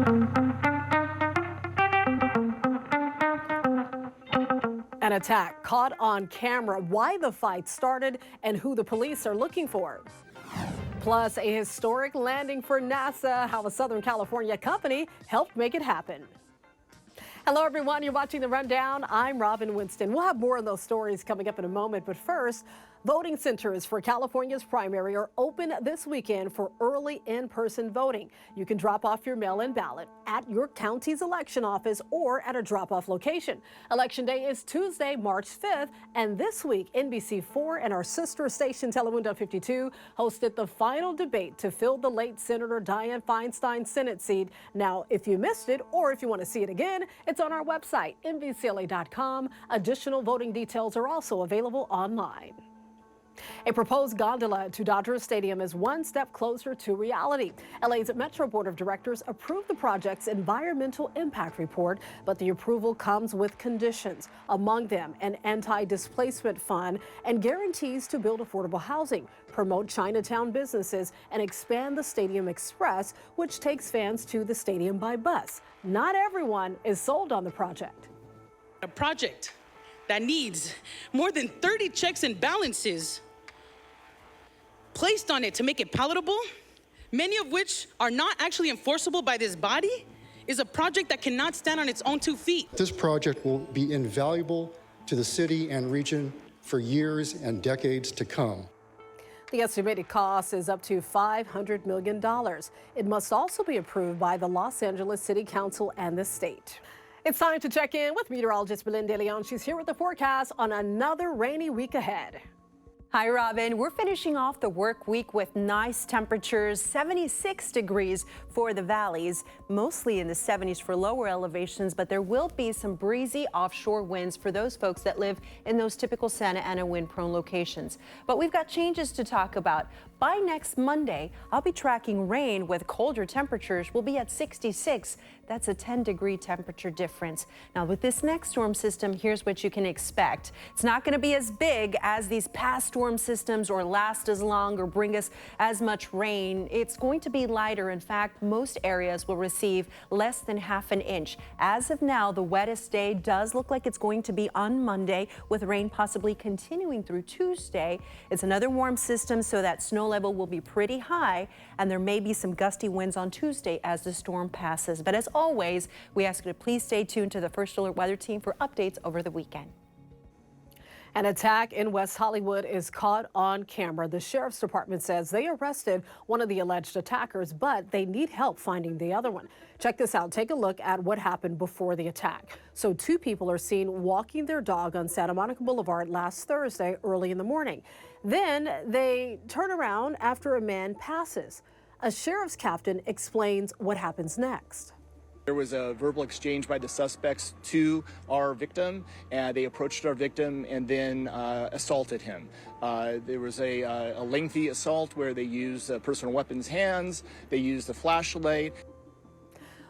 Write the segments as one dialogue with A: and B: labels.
A: An attack caught on camera, why the fight started, and who the police are looking for. Plus, a historic landing for NASA, how a Southern California company helped make it happen. Hello, everyone. You're watching The Rundown. I'm Robin Winston. We'll have more of those stories coming up in a moment. But first, voting centers for California's primary are open this weekend for early in-person voting. You can drop off your mail-in ballot at your county's election office or at a drop-off location. Election day is Tuesday, March 5th. And this week, NBC4 and our sister station, Telemundo 52, hosted the final debate to fill the late Senator Dianne Feinstein's Senate seat. Now, if you missed it or if you want to see it again, it's on our website, NBCLA.com. Additional voting details are also available online. A proposed gondola to Dodger Stadium is one step closer to reality. LA's Metro Board of Directors approved the project's environmental impact report, but the approval comes with conditions, among them an anti-displacement fund and guarantees to build affordable housing, promote Chinatown businesses, and expand the Stadium Express, which takes fans to the stadium by bus. Not everyone is sold on the project.
B: A project that needs more than 30 checks and balances placed on it to make it palatable, many of which are not actually enforceable by this body, is a project that cannot stand on its own 2 feet.
C: This project will be invaluable to the city and region for years and decades to come.
A: The estimated cost is up to $500 million. It must also be approved by the Los Angeles City Council and the state. It's time to check in with meteorologist Belinda Leon. She's here with the forecast on another rainy week ahead.
D: Hi, Robin. We're finishing off the work week with nice temperatures, 76 degrees for the valleys, mostly in the 70s for lower elevations, but there will be some breezy offshore winds for those folks that live in those typical Santa Ana wind-prone locations. But we've got changes to talk about. By next Monday, I'll be tracking rain with colder temperatures. We'll be at 66. That's a 10-degree temperature difference. Now, with this next storm system, here's what you can expect. It's not going to be as big as these past storm systems or last as long or bring us as much rain. It's going to be lighter. In fact, most areas will receive less than half an inch. As of now, the wettest day does look like it's going to be on Monday, with rain possibly continuing through Tuesday. It's another warm system, so that snow level will be pretty high, and there may be some gusty winds on Tuesday as the storm passes. But as always, we ask you to please stay tuned to the First Alert Weather Team for updates over the weekend.
A: An attack in West Hollywood is caught on camera. The sheriff's department says they arrested one of the alleged attackers, but they need help finding the other one. Check this out. Take a look at what happened before the attack. So 2 people are seen walking their dog on Santa Monica Boulevard last Thursday early in the morning. Then they turn around after a man passes. A sheriff's captain explains what happens next.
E: There was a verbal exchange by the suspects to our victim, and they approached our victim and then assaulted him. There was a lengthy assault where they used personal weapons hands, they used a flashlight.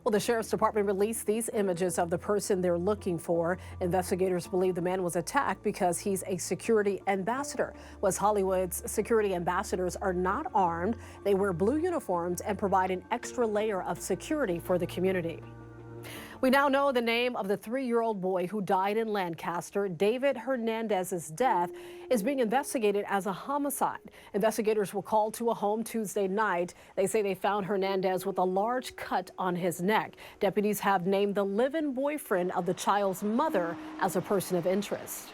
A: Well, the sheriff's department released these images of the person they're looking for. Investigators believe the man was attacked because he's a security ambassador. West Hollywood's security ambassadors are not armed. They wear blue uniforms and provide an extra layer of security for the community. We now know the name of the 3-year-old boy who died in Lancaster. David Hernandez's death is being investigated as a homicide. Investigators were called to a home Tuesday night. They say they found Hernandez with a large cut on his neck. Deputies have named the live-in boyfriend of the child's mother as a person of interest.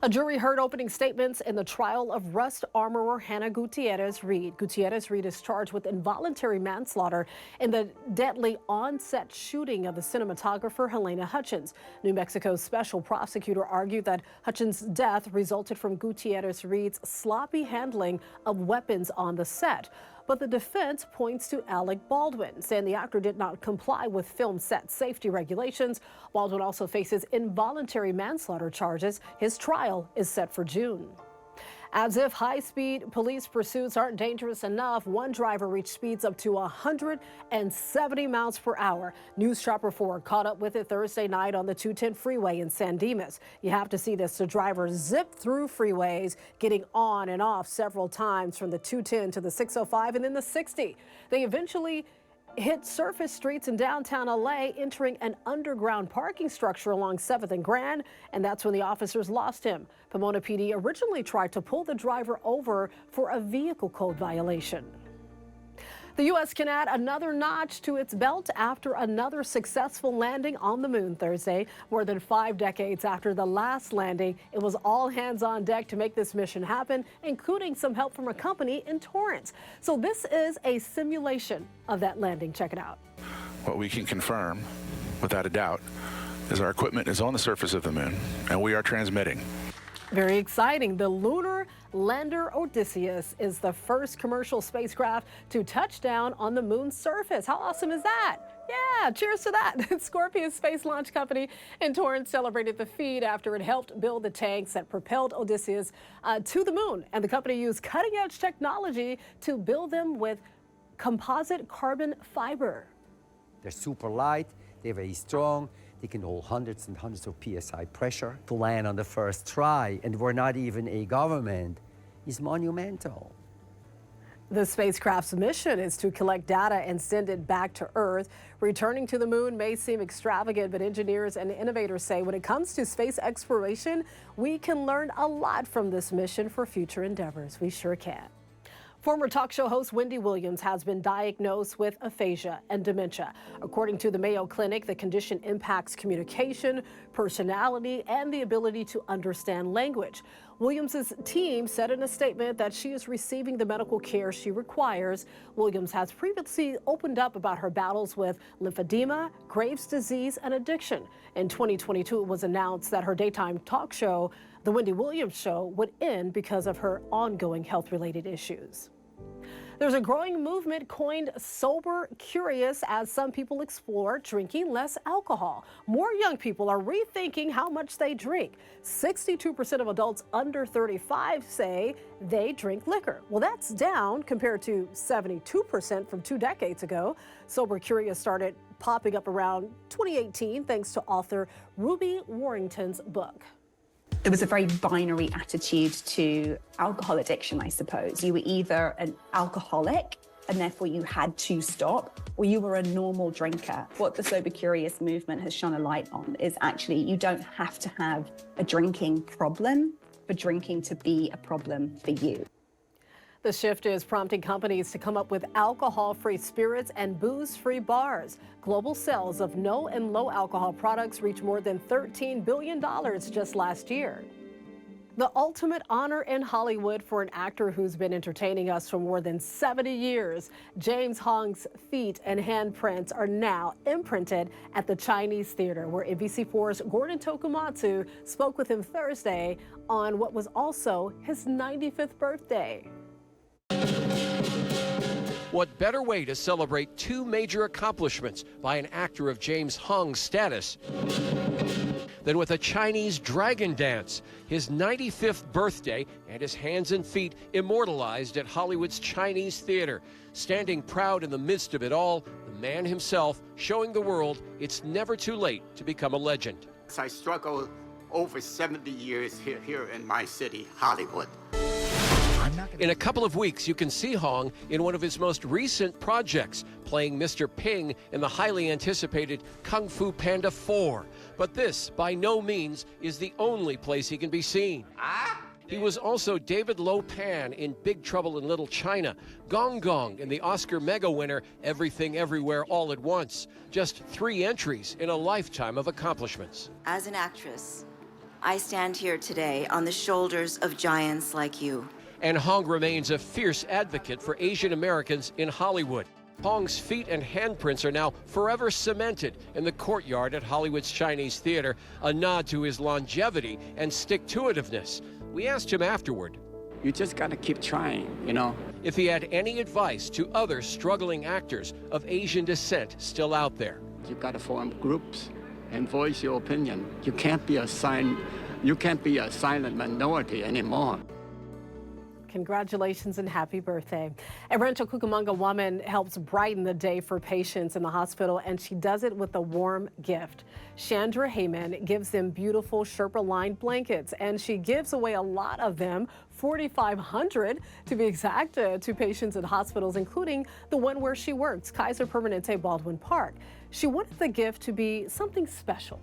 A: A jury heard opening statements in the trial of Rust armorer Hannah Gutierrez Reed. Gutierrez Reed is charged with involuntary manslaughter in the deadly on-set shooting of the cinematographer Helena Hutchins. New Mexico's special prosecutor argued that Hutchins' death resulted from Gutierrez Reed's sloppy handling of weapons on the set. But the defense points to Alec Baldwin, saying the actor did not comply with film set safety regulations. Baldwin also faces involuntary manslaughter charges. His trial is set for June. As if high-speed police pursuits aren't dangerous enough, one driver reached speeds up to 170 miles per hour. News Chopper 4 caught up with it Thursday night on the 210 freeway in San Dimas. You have to see this. The driver zipped through freeways, getting on and off several times from the 210 to the 605 and then the 60. They eventually hit surface streets in downtown LA, entering an underground parking structure along 7th and Grand, and that's when the officers lost him. Pomona PD originally tried to pull the driver over for a vehicle code violation. The U.S. can add another notch to its belt after another successful landing on the moon Thursday. More than 5 decades after the last landing, it was all hands on deck to make this mission happen, including some help from a company in Torrance. So this is a simulation of that landing. Check it out.
F: What we can confirm, without a doubt, is our equipment is on the surface of the moon, and we are transmitting.
A: Very exciting. The lunar lander Odysseus is the first commercial spacecraft to touch down on the moon's surface. How awesome is that? Yeah, cheers to that. Scorpius Space Launch Company in Torrance celebrated the feat after it helped build the tanks that propelled Odysseus to the moon. And the company used cutting-edge technology to build them with composite carbon fiber.
G: They're super light, they're very strong. They can hold hundreds and hundreds of PSI pressure to land on the first try, and we're not even a government, is monumental.
A: The spacecraft's mission is to collect data and send it back to Earth. Returning to the moon may seem extravagant, but engineers and innovators say when it comes to space exploration, we can learn a lot from this mission for future endeavors. We sure can. Former talk show host Wendy Williams has been diagnosed with aphasia and dementia. According to the Mayo Clinic, the condition impacts communication, personality, and the ability to understand language. Williams' team said in a statement that she is receiving the medical care she requires. Williams has previously opened up about her battles with lymphedema, Graves' disease, and addiction. In 2022, it was announced that her daytime talk show, The Wendy Williams Show, would end because of her ongoing health-related issues. There's a growing movement coined Sober Curious as some people explore drinking less alcohol. More young people are rethinking how much they drink. 62% of adults under 35 say they drink liquor. Well, that's down compared to 72% from 2 decades ago. Sober Curious started popping up around 2018 thanks to author Ruby Warrington's book.
H: There was a very binary attitude to alcohol addiction, I suppose. You were either an alcoholic and therefore you had to stop, or you were a normal drinker. What the Sober Curious movement has shone a light on is actually you don't have to have a drinking problem for drinking to be a problem for you.
A: The shift is prompting companies to come up with alcohol-free spirits and booze-free bars. Global sales of no and low alcohol products reached more than $13 billion just last year. The ultimate honor in Hollywood for an actor who's been entertaining us for more than 70 years. James Hong's feet and handprints are now imprinted at the Chinese Theater, where NBC4's Gordon Tokumatsu spoke with him Thursday on what was also his 95th birthday.
I: What better way to celebrate 2 major accomplishments by an actor of James Hong's status than with a Chinese dragon dance, his 95th birthday, and his hands and feet immortalized at Hollywood's Chinese Theater. Standing proud in the midst of it all, the man himself showing the world it's never too late to become a legend.
J: I struggled over 70 years here in my city, Hollywood.
I: In a couple of weeks, you can see Hong in one of his most recent projects, playing Mr. Ping in the highly anticipated Kung Fu Panda 4. But this, by no means, is the only place he can be seen. He was also David Lo Pan in Big Trouble in Little China, Gong Gong in the Oscar mega winner Everything Everywhere All at Once. Just 3 entries in a lifetime of accomplishments.
K: As an actress, I stand here today on the shoulders of giants like you.
I: And Hong remains a fierce advocate for Asian Americans in Hollywood. Hong's feet and handprints are now forever cemented in the courtyard at Hollywood's Chinese Theater, a nod to his longevity and stick-to-itiveness. We asked him afterward.
J: You just gotta keep trying, you know.
I: If he had any advice to other struggling actors of Asian descent still out there.
J: You gotta form groups and voice your opinion. You can't be a silent minority anymore.
A: Congratulations and happy birthday. A Rancho Cucamonga woman helps brighten the day for patients in the hospital, and she does it with a warm gift. Chandra Heyman gives them beautiful Sherpa-lined blankets, and she gives away a lot of them, 4,500 to be exact, to patients in hospitals, including the one where she works, Kaiser Permanente Baldwin Park. She wanted the gift to be something special.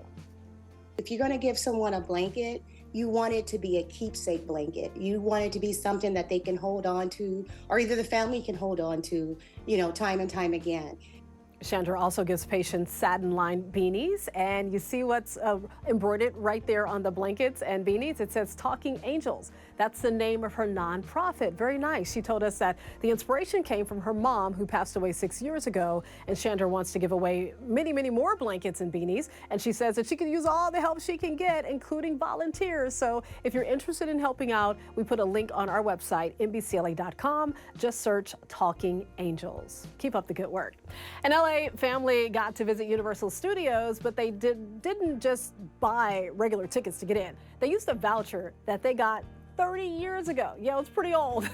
L: If you're going to give someone a blanket, you want it to be a keepsake blanket. You want it to be something that they can hold on to, or either the family can hold on to, time and time again.
A: Chandra also gives patients satin-lined beanies, and you see what's embroidered right there on the blankets and beanies. It says Talking Angels. That's the name of her nonprofit. Very nice. She told us that the inspiration came from her mom, who passed away 6 years ago, and Chandra wants to give away many, many more blankets and beanies, and she says that she can use all the help she can get, including volunteers. So if you're interested in helping out, we put a link on our website, NBCLA.com. Just search Talking Angels. Keep up the good work. An LA family got to visit Universal Studios, but they didn't just buy regular tickets to get in. They used a voucher that they got 30 years ago. Yeah, it's pretty old.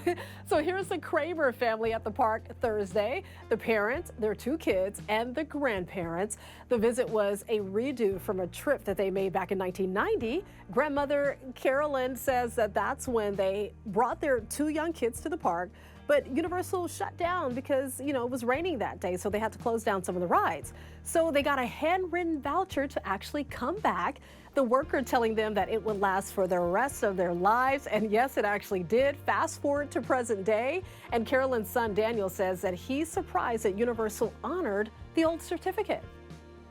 A: So here's the Kramer family at the park Thursday. The parents, their 2 kids, and the grandparents. The visit was a redo from a trip that they made back in 1990. Grandmother Carolyn says that that's when they brought their 2 young kids to the park. But Universal shut down because, it was raining that day, so they had to close down some of the rides. So they got a handwritten voucher to actually come back. The worker telling them that it would last for the rest of their lives. And yes, it actually did. Fast forward to present day. And Carolyn's son, Daniel, says that he's surprised that Universal honored the old certificate.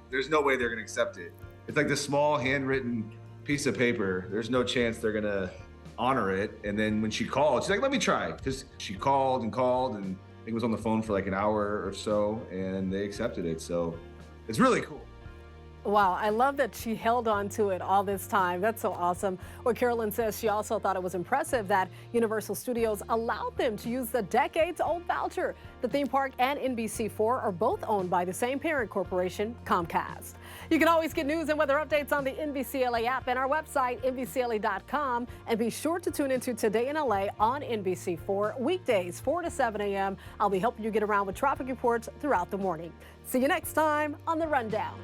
M: There's no way they're going to accept it. It's like this small handwritten piece of paper. There's no chance they're going to honor it. And then when she called, she's like, let me try. Because she called, and I think it was on the phone for like an hour or so, and they accepted it. So it's really cool.
A: Wow, I love that she held on to it all this time. That's so awesome. Well, Carolyn says she also thought it was impressive that Universal Studios allowed them to use the decades-old voucher. The theme park and NBC4 are both owned by the same parent corporation, Comcast. You can always get news and weather updates on the NBCLA app and our website, NBCLA.com. And be sure to tune into Today in LA on NBC4, weekdays 4 to 7 a.m. I'll be helping you get around with traffic reports throughout the morning. See you next time on The Rundown.